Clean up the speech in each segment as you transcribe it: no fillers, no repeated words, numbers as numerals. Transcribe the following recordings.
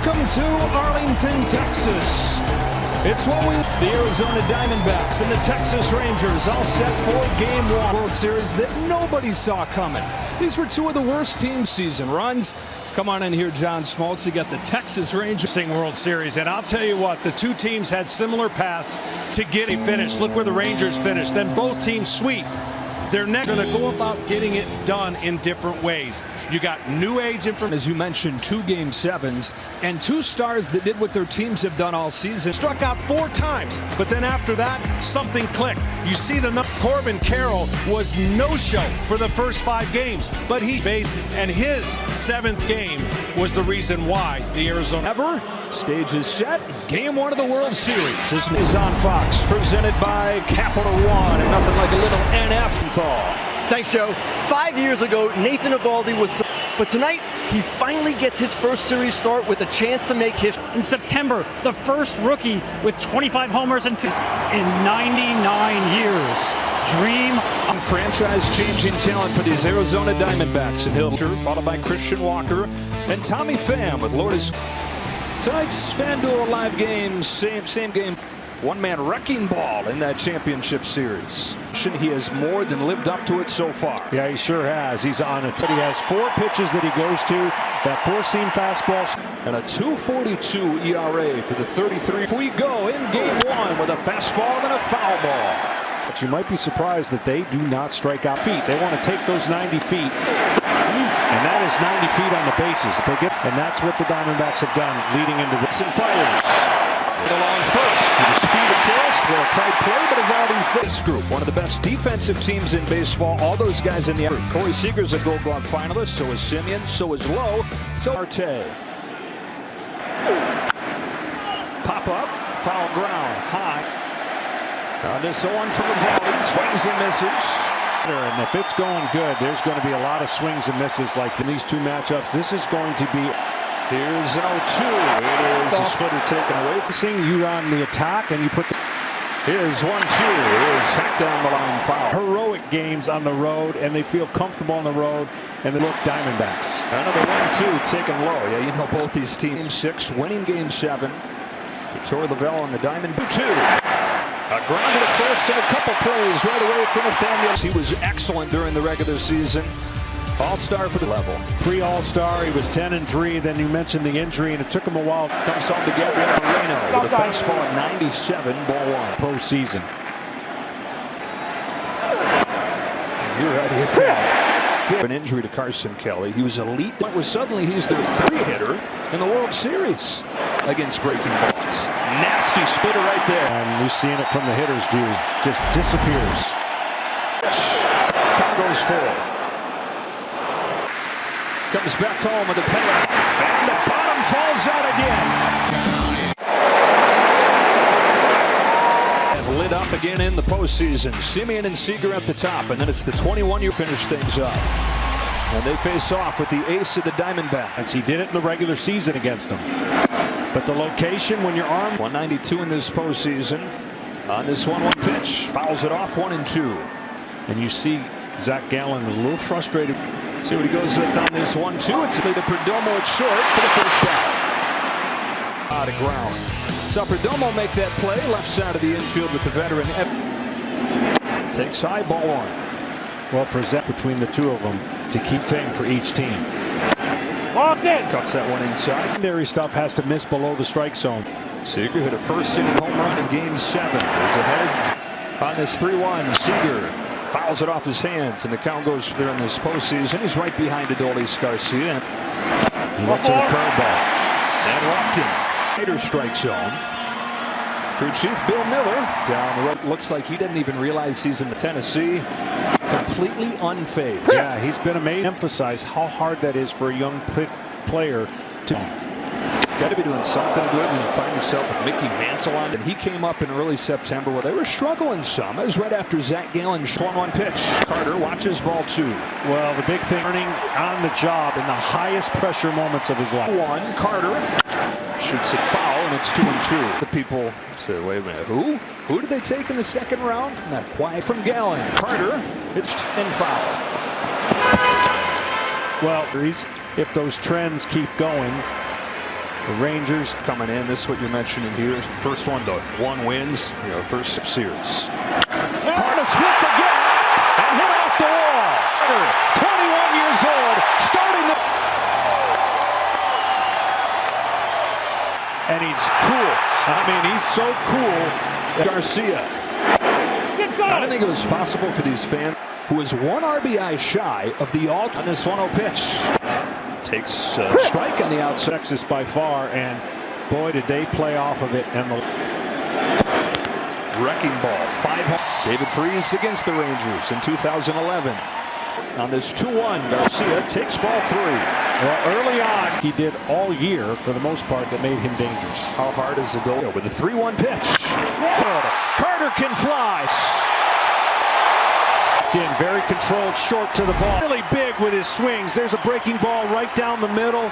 Welcome to Arlington, Texas. It's what the Arizona Diamondbacks and the Texas Rangers all set for Game 1 World Series that nobody saw coming. These were two of the worst team season runs. Come on in here, John Smoltz. You got the Texas Rangers World Series, and I'll tell you what, the two teams had similar paths to getting finished. Look where the Rangers finished. Then both teams sweep. They're not going to go about getting it done in different ways. You got new age information. As you mentioned, 2 Game 7s and 2 stars that did what their teams have done all season. Struck out 4 times, but then after that, something clicked. You see Corbin Carroll was no-show for the first 5 games, but he based, and his 7th game was the reason why the Arizona. Stage is set. Game 1 of the World Series is on Fox, presented by Capital One, and nothing like a little NF thaw. Thanks, Joe. 5 years ago, Nathan Eovaldi was, but tonight he finally gets his first series start with a chance to make history. In September, the first rookie with 25 homers and in 99 years. Dream of franchise-changing talent for these Arizona Diamondbacks, and he'll followed by Christian Walker and Tommy Pham with Lourdes. Tonight's FanDuel live game, same game. One-man wrecking ball in that championship series. He has more than lived up to it so far. Yeah, he sure has. He's on it. He has 4 pitches that he goes to. That 4-seam fastball. And a 2.42 ERA for the 33. We go in Game 1 with a fastball and a foul ball. But you might be surprised that they do not strike out feet. They want to take those 90 feet. And that is 90 feet on the bases. If they get, and that's what the Diamondbacks have done leading into this. And fires. Along first. The speed of course. A little tight play, but Eovaldi's this group. One of the best defensive teams in baseball. All those guys in the effort. Corey Seager's a Gold Glove finalist. So is Simeon. So is Lowe. So Marte. Pop up. Foul ground. High. This one from Eovaldi. Swings and misses. And if it's going good, there's going to be a lot of swings and misses like in these 2 matchups. This is going to be. Here's 0-2. It is a splitter taken away. Seeing you on the attack, and you put. Here's 1-2. It is hit down the line foul. Heroic games on the road, and they feel comfortable on the road, and they look Diamondbacks. Another 1-2 taken low. Yeah, you know both these teams. Game 6, winning Game 7. Torrey Lavelle on the Diamond. 2. A ground to first and a couple plays right away from Nathaniel. He was excellent during the regular season. All-star for the level. Pre-All-Star, he was 10-3. Then you mentioned the injury, and it took him a while. Comes home to Gabriel Moreno with a fastball at 97, ball 1. Postseason. You're right, he said. An injury to Carson Kelly. He was elite. Suddenly he's their 3-hitter in the World Series against breaking balls. Nasty spitter right there. And you're seeing it from the hitter's view. Just disappears. Count goes 4. Comes back home with a payoff. And the bottom falls out again. And lit up again in the postseason. Simeon and Seager at the top. And then it's the 21-year finish things up. And they face off with the ace of the Diamondbacks. He did it in the regular season against them. But the location when you're armed. 192 in this postseason. On this 1-1 pitch. Fouls it off 1-2. And you see Zach Gallen was a little frustrated. See what he goes with on this 1-2. It's the Perdomo at short for the first out. Out of ground. Saw Perdomo make that play. Left side of the infield with the veteran. Takes high, ball 1. Well, for Zach between the 2 of them to keep thing for each team. Cuts that one inside. Secondary stuff has to miss below the strike zone. Seager hit a first-inning home run in Game 7. Is ahead on this 3-1. Seager fouls it off his hands, and the count goes there in this postseason. He's right behind Adolis Garcia. He went to the curveball. And walked in. Hater strike zone. Crew Chief Bill Miller down the road. Looks like he didn't even realize he's in the Tennessee. Completely unfazed. Yeah, he's been amazing. Emphasize how hard that is for a young player to. Got to be doing something good when you find yourself with Mickey Mantle on. And he came up in early September where they were struggling some. It was right after Zach Gallen. 1-1 pitch. Carter watches ball 2. Well, the big thing, earning on the job in the highest pressure moments of his life. 1. Carter shoots it foul, and it's 2-2. The people say, wait a minute, who? Who did they take in the second round? From that quiet from Gallen. Carter, it's in foul. Well, if those trends keep going, The Rangers coming in. This is what you're mentioning here. First one to 1 wins. First series. Cardinals split again and hit off the wall. 21 years old, starting the. And he's cool. I mean, he's so cool. Garcia. I don't think it was possible for these fans, who is 1 RBI shy of the alt on this 1-0 pitch. Takes a strike on the outside. Texas by far, and boy, did they play off of it. And the wrecking ball, 5 home. David Freese against the Rangers in 2011. On this 2-1, Garcia takes ball 3. Well, early on, he did all year for the most part that made him dangerous. How hard is the goal with a 3-1 pitch? Carter can fly. In very controlled, short to the ball. Really big with his swings. There's a breaking ball right down the middle.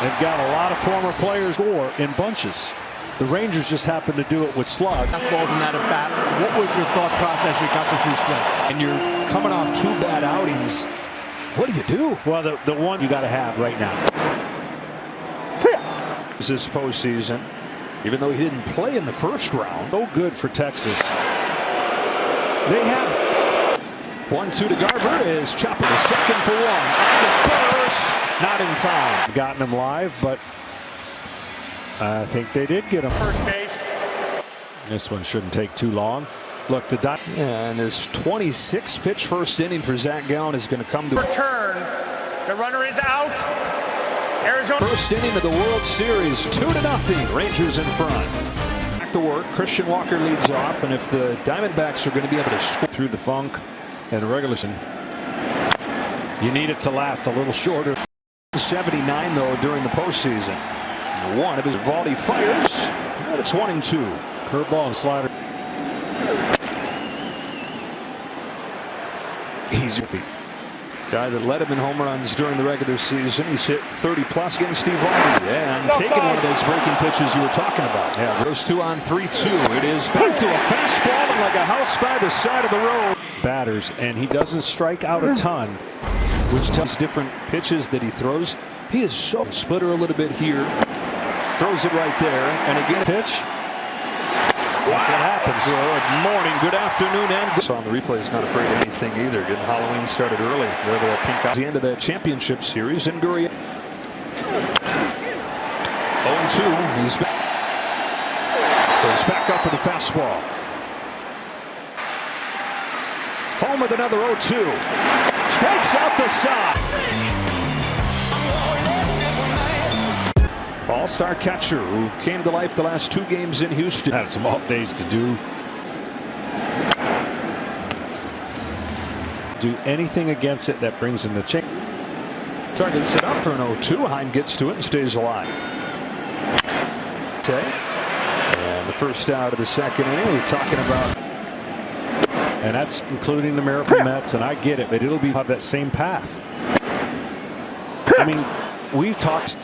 They've got a lot of former players score in bunches. The Rangers just happen to do it with slugs. Fastballs in that at bat. What was your thought process? You got to 2 strikes. And you're coming off 2 bad outings. What do you do? Well, the one you got to have right now. This postseason, even though he didn't play in the first round. So good for Texas. They have 1-2 to Garber is chopping the second for 1. And the first, not in time. Gotten him live, but I think they did get him. First base. This one shouldn't take too long. Look, and this 26th pitch first inning for Zach Gallen is going to come to Return. The runner is out. Arizona. First inning of the World Series, 2-0. Rangers in front. Back to work. Christian Walker leads off, and if the Diamondbacks are going to be able to score through the funk and regular season, you need it to last a little shorter. 79 though during the postseason. One of his Eovaldi fires, and it's 1-2. Curveball and slider. He's guy that led him in home runs during the regular season. He's hit 30+ against Eovaldi and taking one of those breaking pitches you were talking about. Yeah, goes 2 on 3-2. It is back to a fastball and like a house by the side of the road. Batters, and he doesn't strike out a ton, which tells different pitches that he throws. He is so splitter a little bit here. Throws it right there, and again pitch. That's what happens. Good morning, good afternoon, and so on the replay is not afraid of anything either. Getting Halloween started early. There to that pink eye. The end of that championship series, and Gurriel 0-2. He's back. Goes back up with a fastball. Home with another 0-2. Strikes out the side. All-star catcher who came to life the last 2 games in Houston. Had some off days to do anything against it that brings in the change. Target set up for an 0-2. Heim gets to it and stays alive. And the first out of the second inning. We're talking about, and that's including the Miracle Mets, and I get it, but it'll be that same path. I mean, we've talked.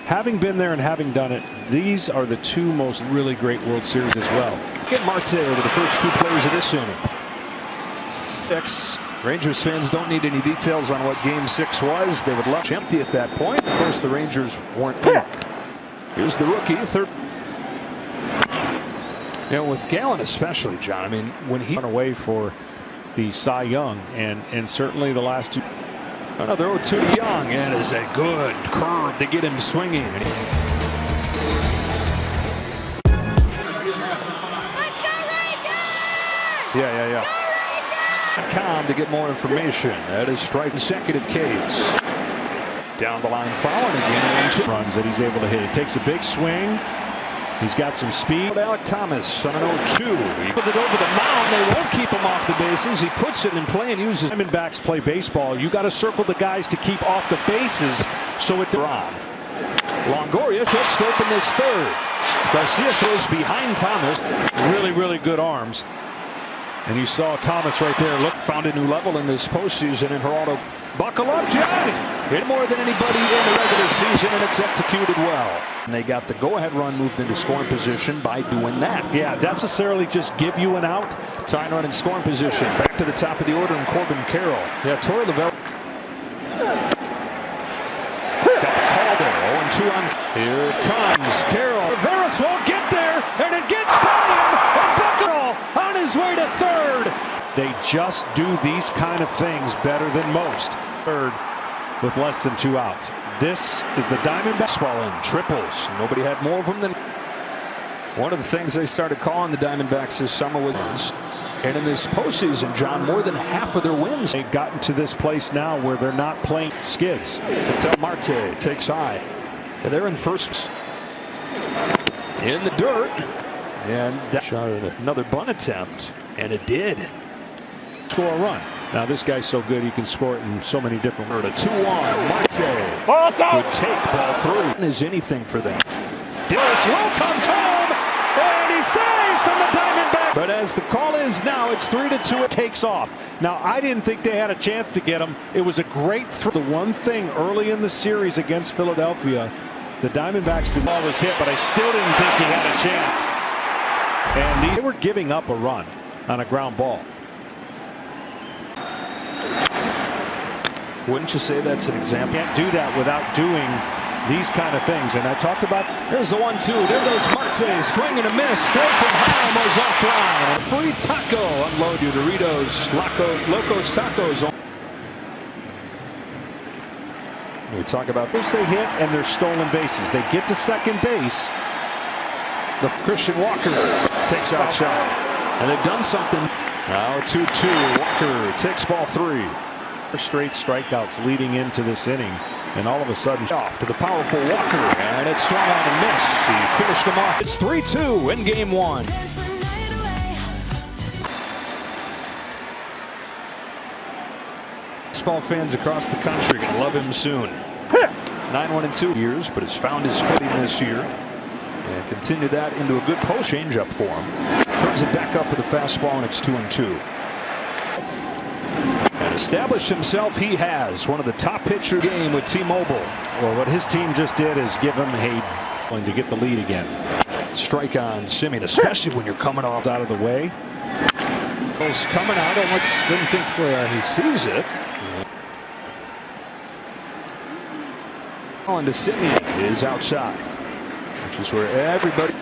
Having been there and having done it, these are the 2 most really great World Series as well. Get Marte over the first 2 plays of this inning. Rangers fans don't need any details on what Game 6 was. They would love empty at that point. Of course, the Rangers weren't in. Here's the rookie, third. With Gallen especially, John. I mean, when he went away for the Cy Young, and certainly the last 2. Another 0-2 to Young, and is a good curve to get him swinging. Yeah. .com to get more information. That is strike consecutive Ks. Down the line foul, and again runs that he's able to hit. It takes a big swing. He's got some speed. Alec Thomas on an 0-2. He put it over the mound. They won't keep him off the bases. He puts it in play and uses. Diamondbacks play baseball. You got to circle the guys to keep off the bases so it. Longoria gets to open this third. Garcia throws behind Thomas. Really good arms. And you saw Thomas right there. Look, found a new level in this postseason. And Geraldo, buckle up, Johnny. Hit more than anybody in the regular season, and it's executed well. And they got the go-ahead run moved into scoring position by doing that. Yeah, not necessarily just give you an out. Tying run in scoring position. Back to the top of the order, and Corbin Carroll. Yeah, Torey Lavelle. Got on. Here it comes. Carroll. Rivera won't get there, and it gets by him. And Beckerall on his way to third. They just do these kind of things better than most. Third with less than 2 outs. This is the Diamondbacks. Swallowing triples. Nobody had more of them than. One of the things they started calling the Diamondbacks this summer was, and in this postseason, John, more than half of their wins. They've gotten to this place now where they're not playing skids. Patel Marte takes high. And they're in first. In the dirt. And that shot at another bunt attempt. And it did. Score a run. Now this guy's so good he can score it in so many different ways. A 2-1. Marte. Good take. Ball 3. Is anything for them. Dillis Lowe comes home. And he's safe from the Diamondbacks. But as the call is now, it's 3-2. It takes off. Now, I didn't think they had a chance to get him. It was a great throw. The one thing early in the series against Philadelphia, the Diamondbacks, the ball was hit, but I still didn't think he had a chance. And they were giving up a run on a ground ball. Wouldn't you say that's an example? Can't do that without doing these kind of things. And I talked about. There's the 1-2. There goes Marte. Swing and a miss. Throw from Harmo's offline. A free taco. Unload your Doritos. Locos Tacos. We talk about this. They hit and they're stolen bases. They get to second base. The Christian Walker takes outside. And they've done something. Now 2-2. Walker takes ball 3. Straight strikeouts leading into this inning. And all of a sudden off to the powerful Walker, and it's swung on a miss. He finished him off. It's 3-2 in game 1. Baseball fans across the country are gonna love him soon. 9-1-2 years, but has found his footing this year and continued that into a good post changeup for him. Turns it back up with a fastball, and it's 2-2. And established himself he has. One of the top pitcher game with T-Mobile. Well, what his team just did is give him a to get the lead again. Strike on Simeon, especially when you're coming off out of the way. He's coming out. Didn't think he sees it. On to Simeon is outside, which is where everybody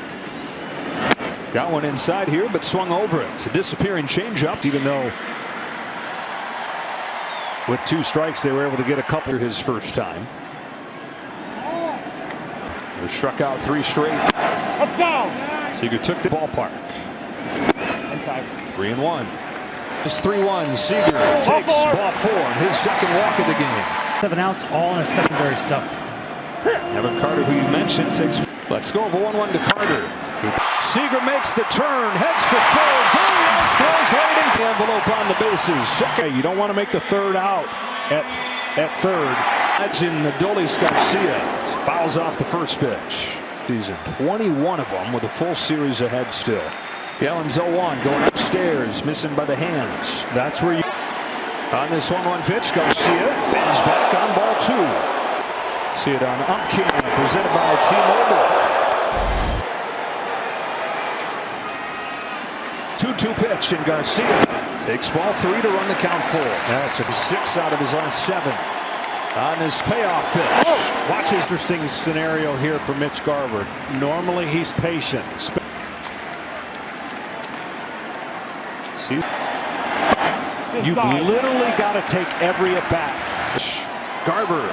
got one inside here, but swung over it. It's a disappearing changeup, even though with 2 strikes, they were able to get a couple his first time. They struck out 3 straight. Let's go. Seager took the ballpark. 3-1. It's 3-1. Seager takes ball 4 in his second walk of the game. 7 outs, all in his secondary stuff. Evan Carter, who you mentioned, takes. Let's go over 1-1 to Carter. Seager makes the turn, heads for third. Throws right into the envelope on the bases. You don't want to make the third out at third. Imagine Adolis Garcia fouls off the first pitch. Season 21 of them with a full series ahead still. Gallen's 0-1 going upstairs, missing by the hands. That's where you. On this 1-1 pitch, Garcia bends back on ball 2. See it on Umpkin, presented by T-Mobile. 2-2 pitch, and Garcia takes ball 3 to run the count 4. That's a 6 out of his last 7 on this payoff pitch. Watch his interesting scenario here for Mitch Garver. Normally he's patient. See? You've literally got to take every at bat. Garver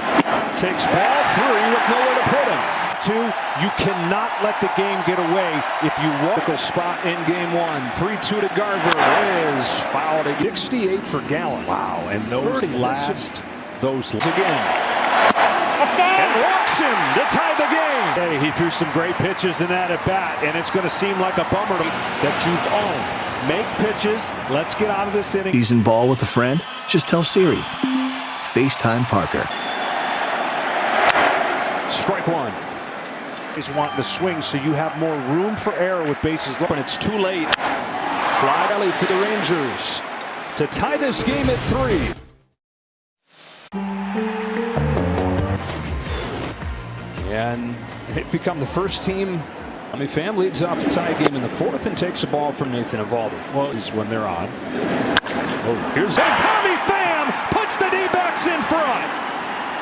takes ball 3 with nowhere to put him. 2, you cannot let the game get away if you walk a spot in game 1. 3-2 to Garver is fouled at 68 for Gallen. Wow, and those last again. And walks him to tie the game. Hey, he threw some great pitches in that at bat, and it's going to seem like a bummer that you've owned. Make pitches. Let's get out of this inning. Season ball with a friend? Just tell Siri. FaceTime Parker. Strike 1. He's wanting to swing, so you have more room for error with bases loaded. But it's too late. Fly alley for the Rangers to tie this game at 3. And they've become the first team. Tommy Pham leads off a tie game in the 4th and takes a ball from Nathan Eovaldi. Well, is when they're on. Oh, here's Tommy Pham puts the D-backs in front.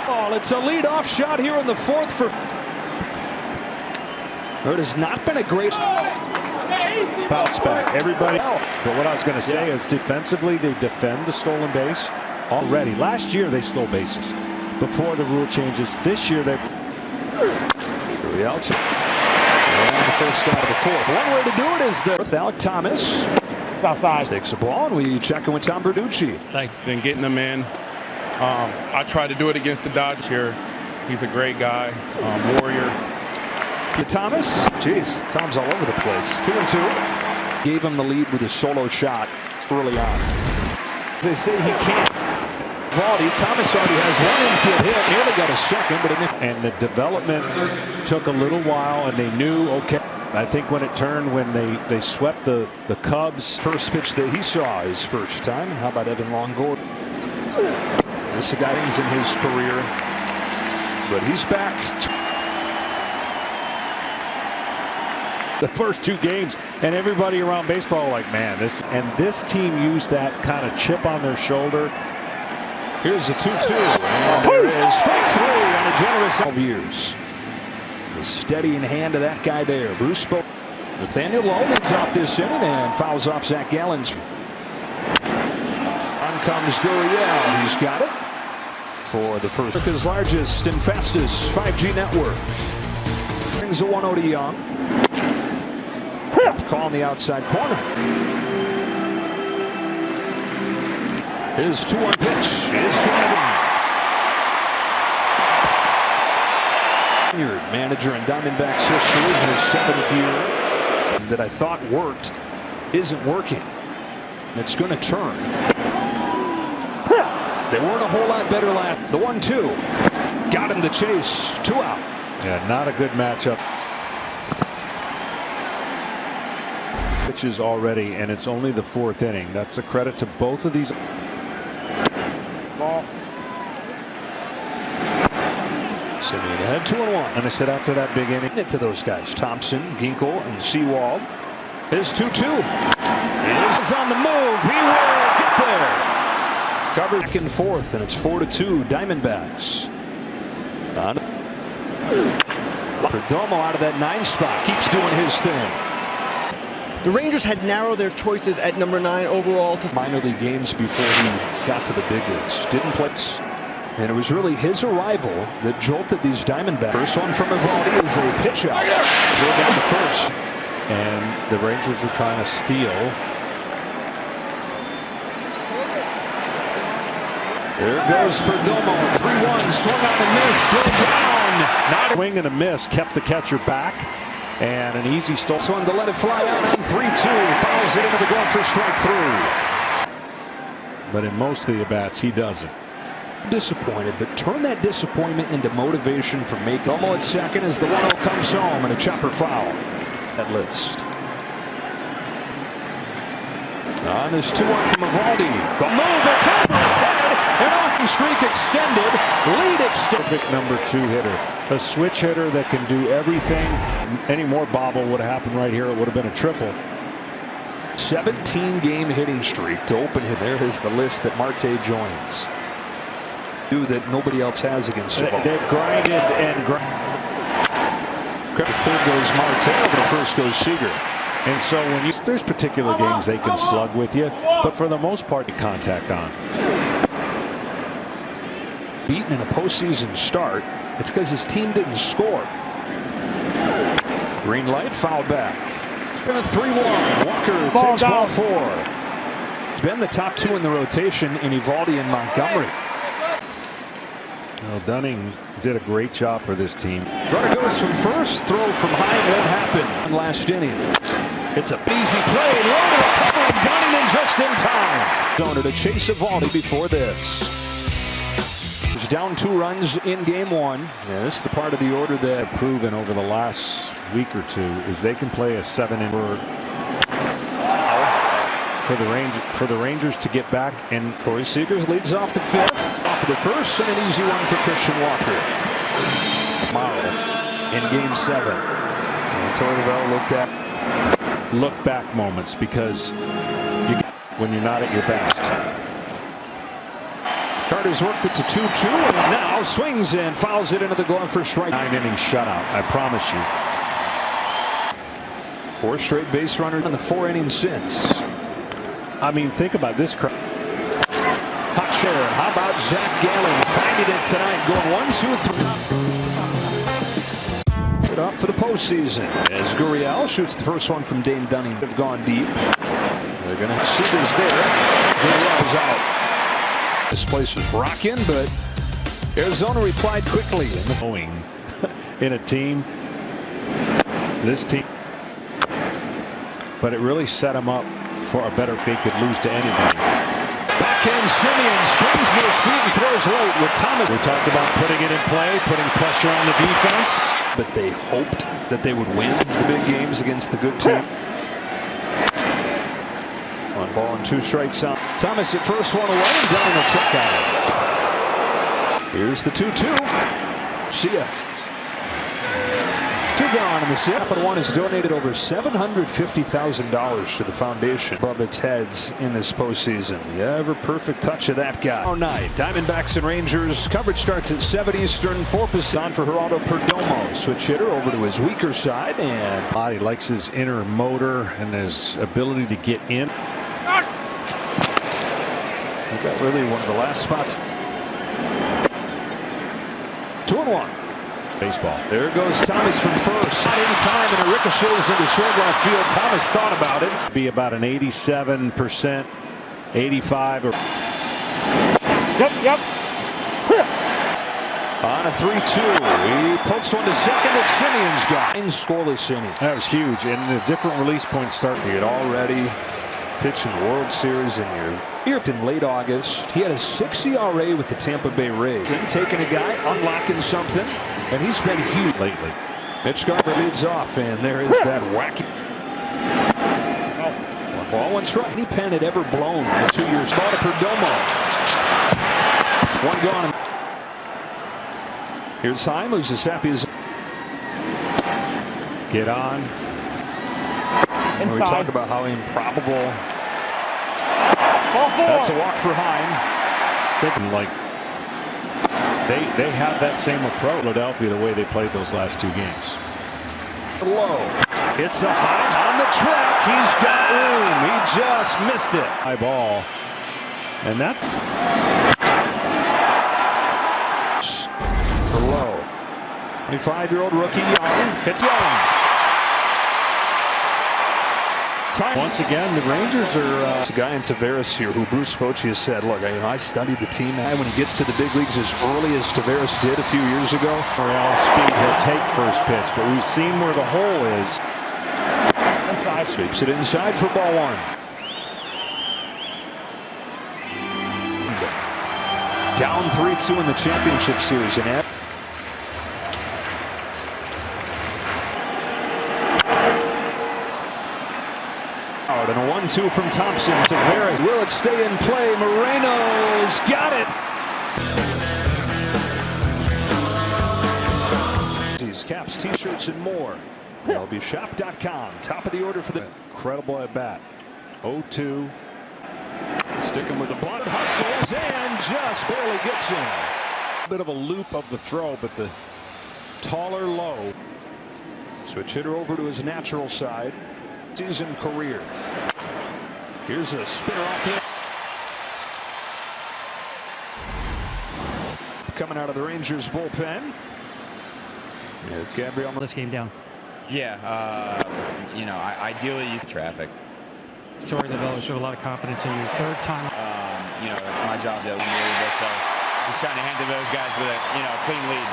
Oh, it's a leadoff shot here in the 4th for. It has not been a great bounce back. Everybody. But what I was going to say is defensively, they defend the stolen base already. Last year, they stole bases before the rule changes. This year, they. The outside. And the first out of the fourth. One way to do it is with Alec Thomas. Takes a ball, and we check in with Tom Verducci. Then getting them in. I tried to do it against the Dodgers here. He's a great guy, warrior. Thomas, jeez, Tom's all over the place. 2-2. Gave him the lead with a solo shot early on. As they say, he can't. Eovaldi, Thomas already has one infield hit. Nearly got a second, but and the development took a little while, and they knew, okay. I think when it turned, when they swept the Cubs. First pitch that he saw his first time. How about Evan Longoria? This guy ends in his career, but he's back. The first two games, and everybody around baseball like, man, this team used that kind of chip on their shoulder. Here's a 2-2, and there is strike three on a generous 12 years. The steadying hand of that guy there, Bruce Bo. Nathaniel Lowe leads off this inning and fouls off Zach Gallen's. On comes Gurriel. He's got it for the first. America's largest and fastest 5G network. Brings a 1-0 to Young. Call on the outside corner. His 2-1 pitch is swinging. Manager in Diamondbacks history, in his 7th year, that I thought worked isn't working. It's going to turn. They weren't a whole lot better last. The 1-2 got him to chase. 2 out. Yeah, not a good matchup. Pitches already, and it's only the 4th inning. That's a credit to both of these. Ball. Simeon ahead 2-1. And I said after that big inning. It to those guys, Thompson, Ginkel, and Sewald. His 2-2. Is on the move. He will get there. Covered back and forth, and it's 4-2 Diamondbacks. Perdomo out of that 9 spot keeps doing his thing. The Rangers had narrowed their choices at number 9 overall. Minor league games before he got to the big leagues. Didn't play. And it was really his arrival that jolted these Diamondbacks. First one from Eovaldi is a pitch out. Drove down the first. And the Rangers were trying to steal. There goes Perdomo. 3-1. Swung on and missed. Throw down. Not a swing and a miss. Kept the catcher back. And an easy stole. This one to let it fly out on 3-2. Fouls it into the glove for strike 3. But in most of the at-bats, he doesn't. Disappointed, but turn that disappointment into motivation for Make. Elmo at second as the 1-0 comes home and a chopper foul. That list. On this 2-1 from Eovaldi. Move, it's over his head. An offensive streak extended. Lead extended. Perfect number 2 hitter. A switch hitter that can do everything. Any more bobble would have happened right here. It would have been a triple. 17-game hitting streak to open him. There is the list that Marte joins. That nobody else has against him. They've grinded and grinded. The third goes Marte, the first goes Seager. And so when there's particular games they can slug with you, but for the most part, you contact on. Beaten in a postseason start, it's because his team didn't score. Green light, foul back. It's been a 3-1. Walker takes ball 4. It's been the top 2 in the rotation in Eovaldi and Montgomery. Well, Dunning did a great job for this team. Runner goes from first, throw from high won't happen. Last inning. It's a easy play. Low to recovery. Dunning in just in time. Donor to chase Eovaldi before this. He's down 2 runs in game 1. Yeah, this is the part of the order that have proven over the last week or 2 is they can play a 7-inning. For the Rangers to get back, and Corey Seager leads off the 5th, off of the 1st, and an easy one for Christian Walker. Tomorrow in game 7. And Tortorella looked at look-back moments because when you're not at your best. Carter's worked it to 2-2, and now swings and fouls it into the glove for strike. 9-inning shutout, I promise you. 4 straight base runners in the 4 innings since. I mean, think about this crowd. Hot share. How about Zach Gallen finding it tonight, going 1-2-3. Up for the postseason as Gurriel shoots the first one from Dane Dunning. Have gone deep. They're going to see this there. Gurriel's out. This place was rocking, but Arizona replied quickly in the Going in a team, this team, but it really set them up for a better. They could lose to anybody. Backhand Simeon springs to his feet and throws late with Thomas. We talked about putting it in play, putting pressure on the defense. But they hoped that they would win the big games against the good team. 1 ball and 2 strikes out. Thomas at first, 1 away, and Dunning will check out. Here's the 2-2. See ya. 2 gone in the 7th, and 1 has donated over $750,000 to the foundation above its heads in this postseason. The ever-perfect touch of that guy. All night, Diamondbacks and Rangers. Coverage starts at 7 Eastern, 4 Pacific. On for Geraldo Perdomo. Switch hitter over to his weaker side, and He likes his inner motor and his ability to get in. He got really one of the last spots. 2-1. Baseball. There goes Thomas from first. Not in time, and it ricochets into short left field. Thomas thought about it. Be about an 87%, 85 or. Yep. On a 3-2. He pokes one to second that Simeon's got. In scoreless inning. That was huge, and a different release point start. He had already pitched in the World Series in here in late August. He had a 6 ERA with the Tampa Bay Rays. And taking a guy, unlocking something, and he's been huge lately. Mitch Garver leads off, and there is that wacky. 1 ball, 1 strike. Any pen had ever blown in 2 years. Ball to Perdomo. 1 gone. Here's Heim, who's as happy as. Get on. When we talk about how improbable. That's a walk for Heim. Thinking like they have that same approach. Philadelphia, the way they played those last 2 games. Low. It's a high on the track. He's got room. He just missed it. High ball. And that's for Low. 25-year-old rookie Young hits Young. once again, the Rangers are. It's a guy in Tavares here who Bruce Bochy has said, look, I studied the team when he gets to the big leagues as early as Tavares did a few years ago. Real speed, he'll take first pitch, but we've seen where the hole is. Sweeps it inside for ball 1. Down 3-2 in the championship series. And and a 1-2 from Thompson. Tavares. Will it stay in play? Moreno's got it. These caps, t-shirts, and more. MLBshop.com. Top of the order for the incredible at bat. 0-2. Sticking with the blunt hustles and just barely gets in. A bit of a loop of the throw, but the taller low. Switch hitter over to his natural side. Season career. Here's a spinner off the. Coming out of the Rangers bullpen. With Gabriel. This game down. Yeah, you know, ideally you traffic. Torey Lovullo showed a lot of confidence in you. 3rd time. You know, it's my job to win this, so just trying to hand to those guys with a clean lead.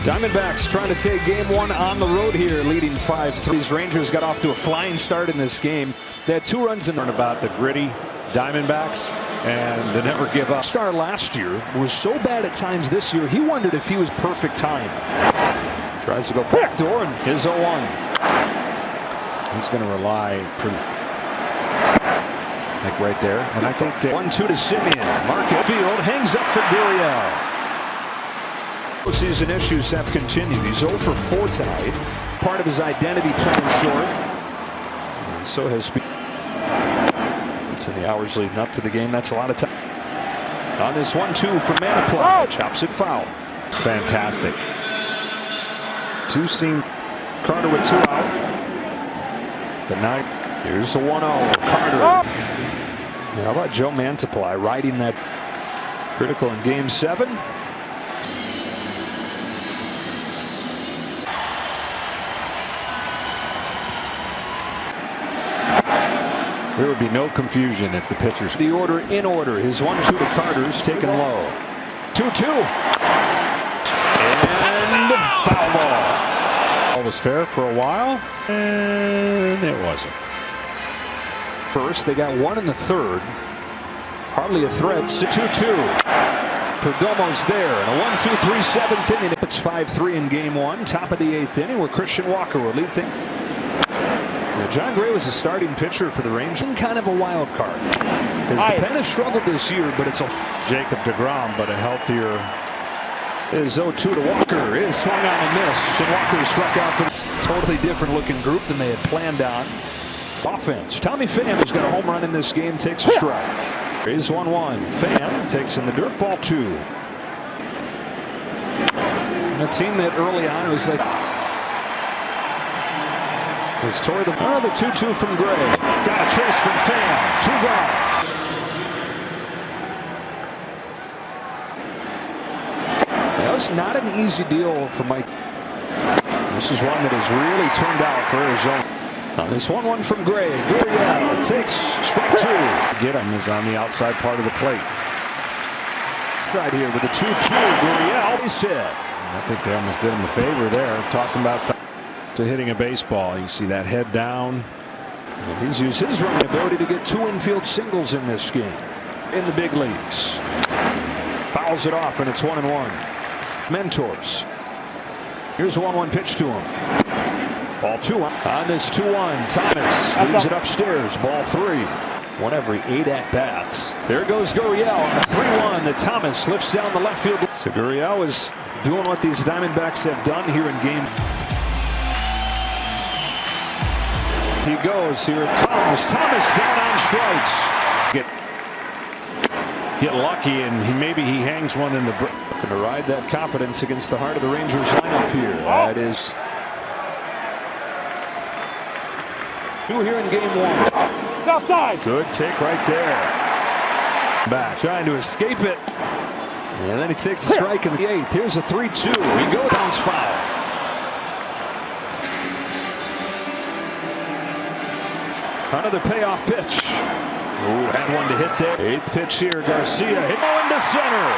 Diamondbacks trying to take game 1 on the road here, leading 5-3. Rangers got off to a flying start in this game. They had 2 runs in. Learn about the gritty Diamondbacks and the never give up. Star last year was so bad at times this year, he wondered if he was perfect time. Tries to go back door and his 0-1. He's going to rely pretty. Like right there, and I think 1-2 to Simeon. Market field hangs up for Gurriel. Postseason issues have continued. He's 0 for 4 tonight. Part of his identity playing short. And so has been. It's in the hours leading up to the game. That's a lot of time. On this 1-2 from Manipula. Chops it foul. It's fantastic. 2 seam. Carter with 2 out. The night. Here's the 1-0. Carter. Yeah, how about Joe Mantiply riding that critical in Game 7? There would be no confusion if the pitchers. The order in order. His 1-2 to Carter's taken low. 2-2. And foul ball. All was fair for a while, and it wasn't. First, they got one in the third. Hardly a threat. 2-2. Perdomo's there. And a 1-2-3 seventh inning. It's 5-3 in Game 1. Top of the 8th inning where Christian Walker will lead things. John Gray was a starting pitcher for the Rangers. Kind of a wild card. As the pen has struggled this year, but it's a Jacob deGrom, but a healthier. Is 0-2 to Walker. Is swung on and missed. And Walker struck out for this totally different looking group than they had planned on. Offense. Tommy Pham has got a home run in this game. Takes a strike. Is 1-1. Pham takes in the dirt. Ball 2. And a team that early on was like. Was toward the another 2-2 from Gray. Got a chase from Pham. 2 gone. That was not an easy deal for Mike. This is one that has really turned out for Arizona. Now this 1-1 from Gray. Gurriel takes strike 2. Get him is on the outside part of the plate. Side here with a 2-2. Gurriel. He said. I think they almost did him a favor there. Talking about. To hitting a baseball. You see that head down. And he's used his running ability to get 2 infield singles in this game in the big leagues. Fouls it off and it's 1-1. Mentors. Here's a 1-1 pitch to him. Ball 2 on this 2-1. Thomas leaves it upstairs. Ball 3. 1 every 8 at bats. There goes Gurriel on a 3-1 that Thomas lifts down the left field. So Gurriel is doing what these Diamondbacks have done here in game. He goes. Here it comes. Thomas down on strikes. Get lucky, and maybe he hangs one in the. Going to ride that confidence against the heart of the Rangers lineup here. That is 2 here in Game 1. Outside. Good take right there. Back trying to escape it, and then he takes a strike in the 8th. Here's a 3-2. He goes bounce foul. Another payoff pitch. Ooh, had one to hit there. 8th pitch here. Garcia hit into center.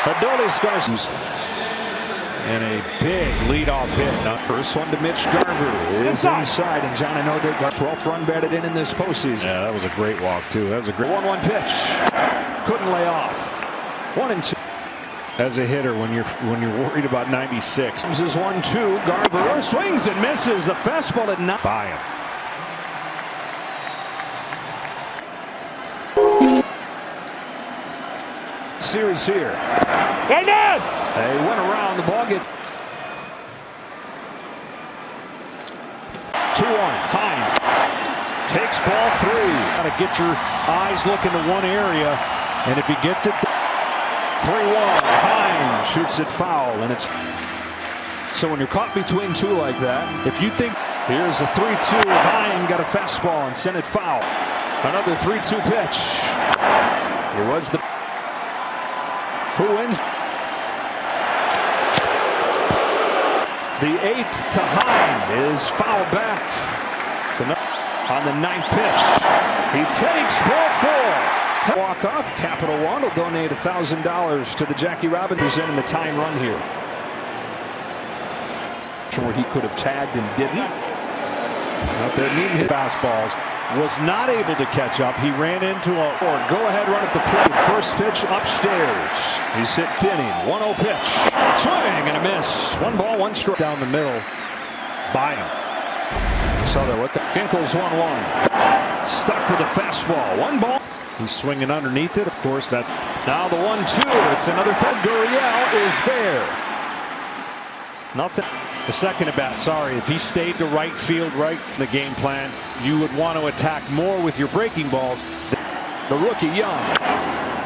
Adolis Garcia. And a big leadoff hit. First one to Mitch Garver is inside. And John, I know they got 12th run batted in this postseason. Yeah, that was a great walk too. That was a great 1-1 pitch. Couldn't lay off. 1-2. As a hitter, when you're worried about 96. This is 1-2. Garver swings and misses. A fastball at 9. By him. Series here. Hey, Dad! They went around. The ball gets 2-1. Hine takes ball 3. Got to get your eyes looking to one area, and if he gets it, 3-1. Hine shoots it foul, and it's so when you're caught between 2 like that. If you think here's a 3-2. Hine got a fastball and sent it foul. Another 3-2 pitch. It was the. Who wins? The 8th to Hine is fouled back. It's on the 9th pitch. He takes ball 4. Walk off. Capital One will donate $1,000 to the Jackie Robinson, presenting the tying run here. Where he could have tagged and didn't. Out there, mean hit fastballs. was not able to catch up. He ran into a go-ahead run at the plate. First pitch upstairs. He's hit inning. 1-0 pitch. Swing and a miss. 1 ball, 1 strike. Down the middle by him. Saw that look. Kinkle's 1-1. Stuck with a fastball. 1 ball. He's swinging underneath it. Of course, that's now the 1-2. It's another fit. Gurriel is there. Nothing. The second at bat. Sorry, if he stayed to right field, right in the game plan, you would want to attack more with your breaking balls. The rookie Young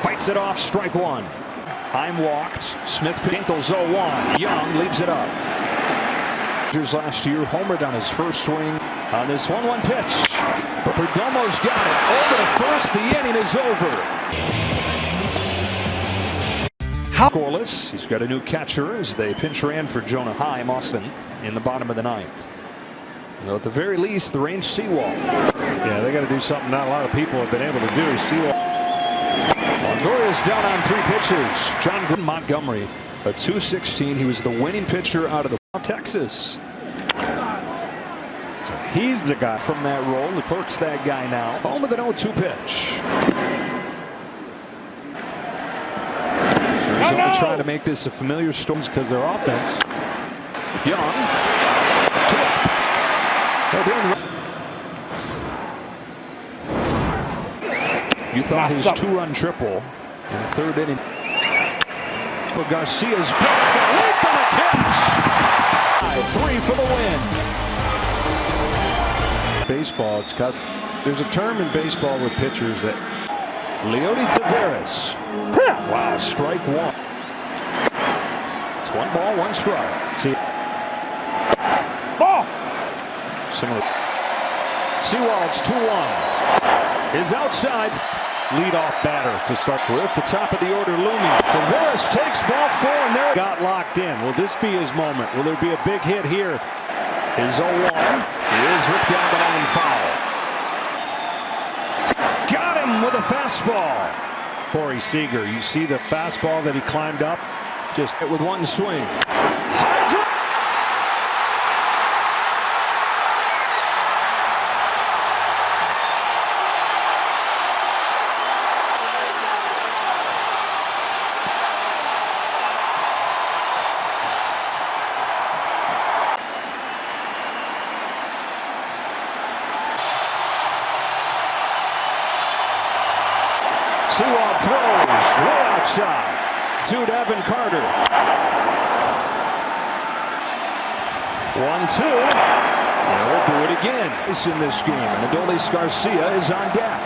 fights it off. Strike 1. Heim walked. Smith Kinkle's 0-1. Young leaves it up. Last year homered on his first swing. On this 1-1 pitch, Perdomo's got it over to first. The inning is over. Scoreless. He's got a new catcher as they pinch ran for Jonah Heim, Austin, in the bottom of the ninth. So at the very least, the range Seawall. Yeah, they got to do something not a lot of people have been able to do. Seawall. Longoria's down on 3 pitches. John Montgomery, a .216. He was the winning pitcher out of the Texas. So he's the guy from that role. Leclerc's that guy now. Home with an 0-2 pitch. Arizona trying to make this a familiar storm because their offense. Young. You thought his 2-run triple in the 3rd inning. But Garcia's back, a leap and a catch. 3 for the win. Baseball, there's a term in baseball with pitchers that. Leody Taveras. Wow, strike 1. It's 1 ball, 1 strike. See. Ball. Similar. Seawald's 2-1. Is outside. Leadoff batter to start. We're at the top of the order looming. Taveras takes ball 4 and there. Got locked in. Will this be his moment? Will there be a big hit here? His 0-1. He is ripped down the line foul. Got him with a fastball. Corey Seager, you see the fastball that he climbed up? Just hit with 1 swing. Sewald throws way outside to Devin Carter. 1-2. They'll do it again. It's in this game. And Adolis Garcia is on deck.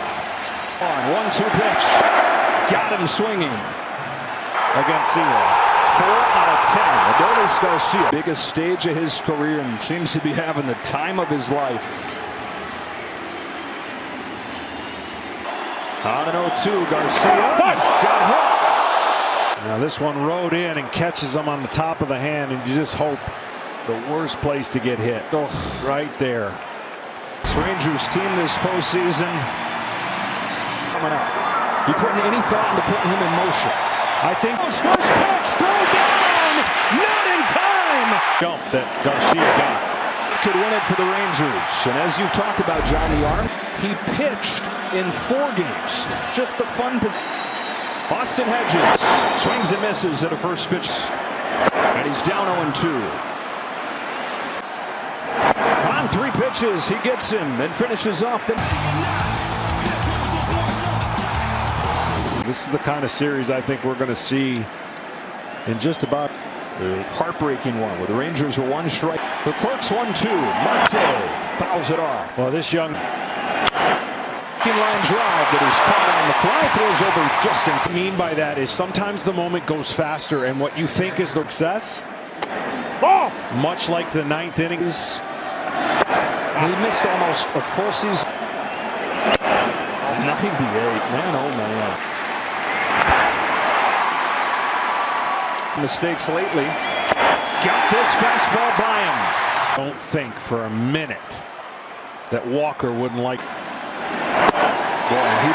On 1-2 pitch. Got him swinging against Sewald. 4 out of 10. Adolis Garcia, biggest stage of his career, and seems to be having the time of his life. On an 0-2, Garcia got hooked. Now this one rode in and catches him on the top of the hand, and you just hope the worst place to get hit. Right there. This Rangers team this postseason coming up. You putting any thought into putting him in motion? I think first pitch throw down, not in time. Jump that Garcia got. Could win it for the Rangers. And as you've talked about, John, the arm, he pitched in 4 games. Just the fun position. Austin Hedges swings and misses at a first pitch. And he's down 0-2. On 3 pitches, he gets him and finishes off the. This is the kind of series I think we're going to see in just about. The heartbreaking one where the Rangers were 1 strike. The Clerks 1-2. Marte fouls it off. Well, this young line drive that is caught on the fly, throws over just in. What I mean by that is sometimes the moment goes faster, and what you think is the success, much like the 9th inning, he missed almost a full season. 98, man, oh man. Mistakes lately. Got this fastball by him. Don't think for a minute that Walker wouldn't like. Boy, he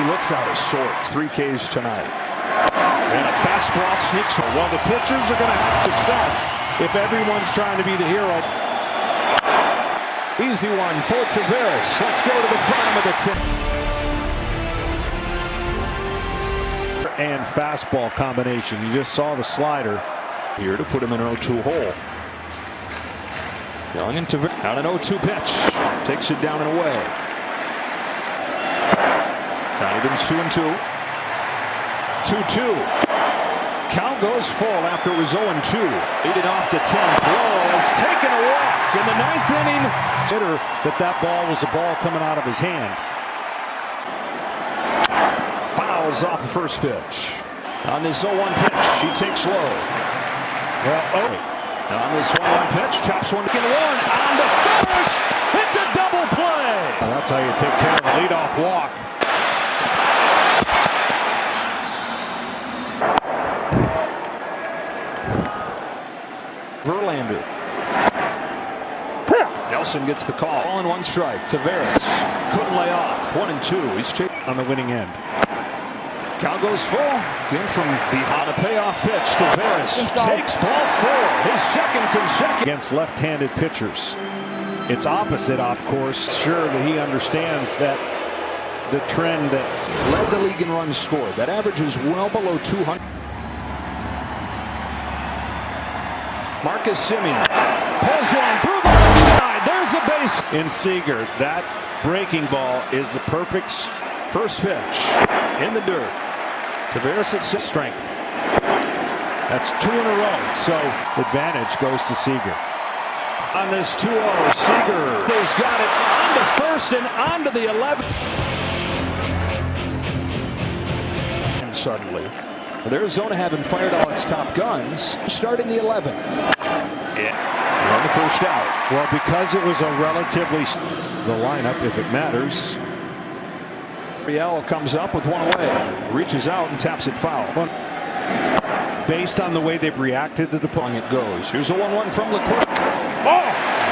looks out of sorts. 3 Ks tonight. And a fastball sneaks. Well, the pitchers are going to have success if everyone's trying to be the hero. Easy one for Taveras. Let's go to the bottom of the 10th. And fastball combination. You just saw the slider here to put him in an 0-2 hole. Young and Taveras on an 0-2 pitch. Takes it down and away. Donovan's 2-2. 2-2. Count goes full after it was 0-2. Lead it off to 10th. Lowell has taken a walk in the 9th inning. Consider that ball was a ball coming out of his hand. Fouls off the first pitch. On this 0-1 pitch, he takes low. Well, on this 1-1 pitch, chops one, get one on the first. It's a That's how you take care of a leadoff walk. Verlander. Nelson gets the call. All in one strike. Tavares couldn't lay off. 1-2. He's on the winning end. Count goes full. In from behind a payoff pitch. Tavares takes ball 4. His second consecutive against left-handed pitchers. It's opposite, of course. Sure that he understands that the trend that led the league in runs scored. That average is well below 200. Marcus Semien pulls one through the side. There's a base. In Seager, that breaking ball is the perfect first pitch in the dirt. Tavares at strength. That's 2 in a row. So advantage goes to Seager. On this 2-0, Seager has got it on to first and on to the 11th. And suddenly, with Arizona having fired all its top guns, starting the 11th. Yeah, on the first out. Well, because it was a relatively the lineup, if it matters. Riel comes up with one away, reaches out and taps it foul. Based on the way they've reacted to the pull, it goes. Here's a 1-1 from Leclerc. Oh,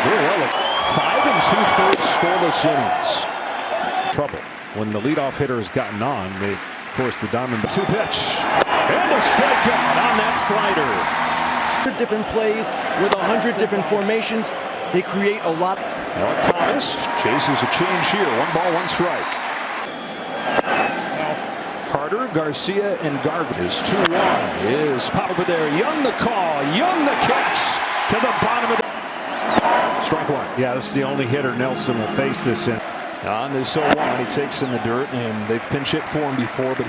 well, 5 2/3 scoreless innings. Trouble when the leadoff hitter has gotten on. They, of course, the Diamondbacks. 2 pitch and a strikeout on that slider. Different plays with 100 different formations. They create a lot. Alec Thomas chases a change here. 1 ball, 1 strike. Carter, Garcia, and Garvin is 2-1. Is pop over there. Young the call. Young the catch to the bottom of the. Strike 1. Yeah, this is the only hitter Nelson will face this in. On this 0-1, he takes in the dirt, and they've pinch hit for him before, but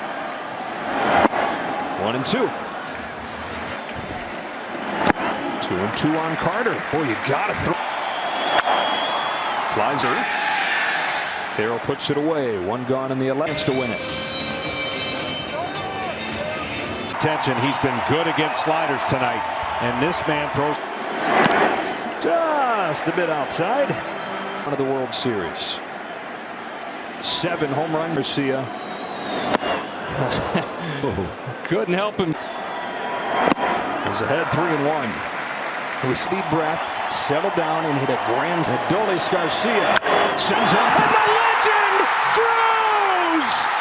1-2. 2-2 on Carter. Boy, you gotta throw. Flies in. Carroll puts it away. 1 gone in the 11th to win it. Attention, he's been good against sliders tonight, and this man throws just a bit outside. One of the World Series. 7 home runs. Garcia couldn't help him. He's ahead 3-1. With speed breath, settled down and hit a grand. Adolis Garcia sends one, and the legend grows.